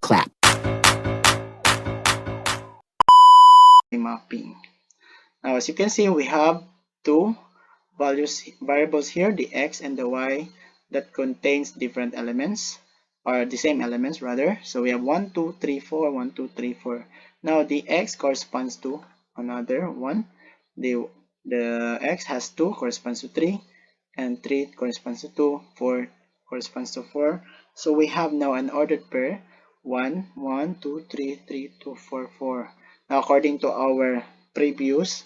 Clap. Mapping. Now, as you can see, we have two variables here, the x and the y, that contains different elements, or the same elements rather. So we have 1, 2, 3, 4, 1, 2, 3, 4. Now the x corresponds to another one. The x has 2 corresponds to 3, and 3 corresponds to 2, 4 corresponds to 4. So we have now an ordered pair, 1, 1, 2, 3, 3, 2, 4, 4. Now according to our previous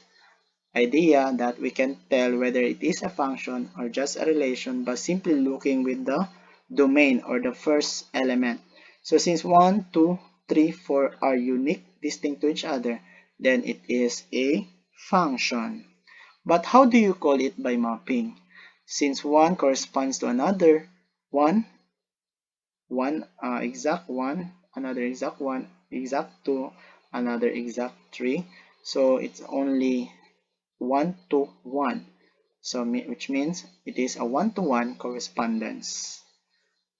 idea that we can tell whether it is a function or just a relation by simply looking with the domain or the first element. So since 1, 2, 3, 4 are unique, distinct to each other, then it is a function. But how do you call it by mapping? Since one corresponds to another exact one, another exact one, exact two, another exact three, so it's only 1 to 1, so which means it is a 1-to-1 correspondence.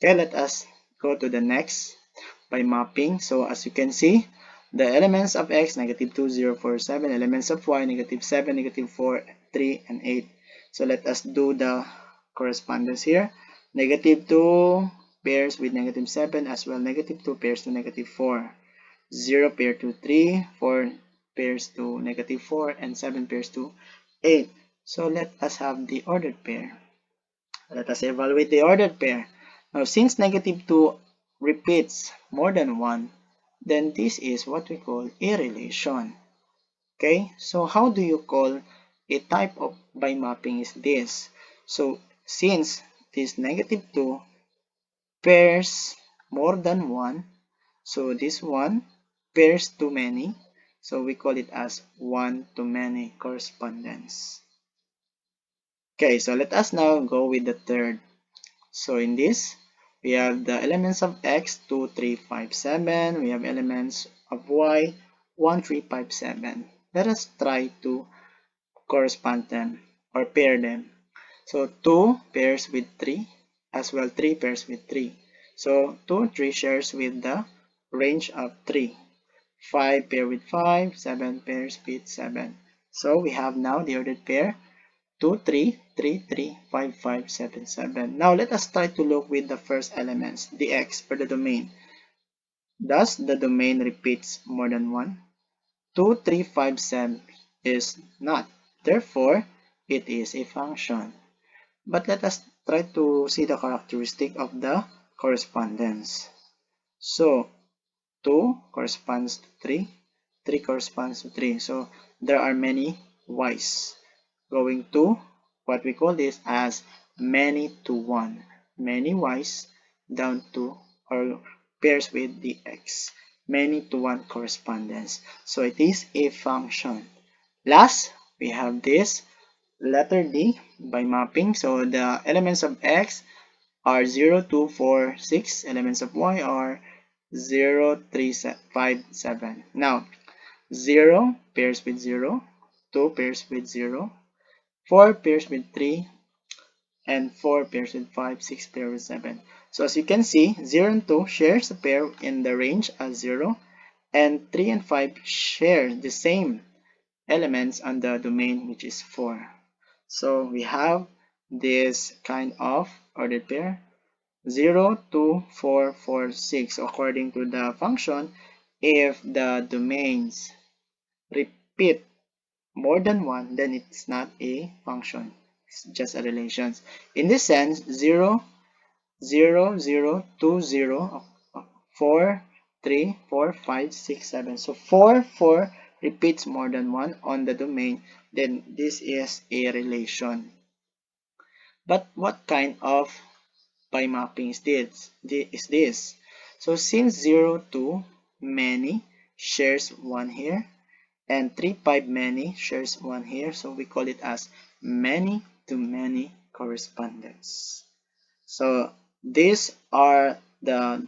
Okay, let us go to the next by mapping. So as you can see, the elements of x, negative 2, 0, 4, 7, elements of y, negative 7, negative 4, 3, and 8. So let us do the correspondence here. Negative 2 pairs with negative 7, as well negative 2 pairs to negative 4, 0 pair to 3, 4 pairs to negative 4, and 7 pairs to 8. So let us have the ordered pair. Let us evaluate the ordered pair. Now, since negative 2 repeats more than 1, then this is what we call a relation. Okay, so how do you call a type of by mapping is this? So since this negative 2 pairs more than 1, so this one pairs too many, so we call it as one-to-many correspondence. Okay, so let us now go with the third. So in this, we have the elements of x, 2, 3, 5, 7. We have elements of y, 1, 3, 5, 7. Let us try to correspond them or pair them. So 2 pairs with 3, as well 3 pairs with 3. So 2, 3 shares with the range of 3. 5 pair with 5, 7 pairs with 7. So we have now the ordered pair 2, 3, 3, 3, 5, 5, 7, 7. Now let us try to look with the first elements, the x or the domain. Does the domain repeats more than 1? 2, 3, 5, 7 is not. Therefore, it is a function. But let us try to see the characteristic of the correspondence. So 2 corresponds to 3, 3 corresponds to 3. So there are many y's going to what we call this as many to 1. Many y's down to or pairs with the x. Many to 1 correspondence. So it is a function. Last, we have this letter D by mapping. So the elements of x are 0, 2, 4, 6. Elements of y are 0, 3, 5, 7. Now, 0 pairs with 0, 2 pairs with 0, 4 pairs with 3, and 4 pairs with 5, 6 pairs with 7. So as you can see, 0 and 2 shares a pair in the range as 0, and 3 and 5 share the same elements on the domain, which is 4. So we have this kind of ordered pair 0, 2, 4, 4, 6. According to the function, if the domains repeat more than 1, then it's not a function. It's just a relation. In this sense, 0, 0, 0, 2, 0, 4, 3, 4, 5, 6, 7. So 4, 4 repeats more than 1 on the domain, then this is a relation. But what kind of by mapping is this? So since 0 to many shares 1 here, and 3, 5 many shares 1 here, so we call it as many to many correspondence. So these are the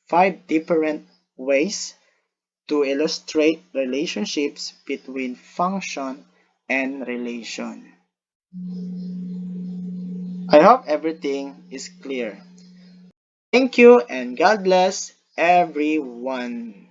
5 different ways to illustrate relationships between function and relation. I hope everything is clear. Thank you and God bless everyone.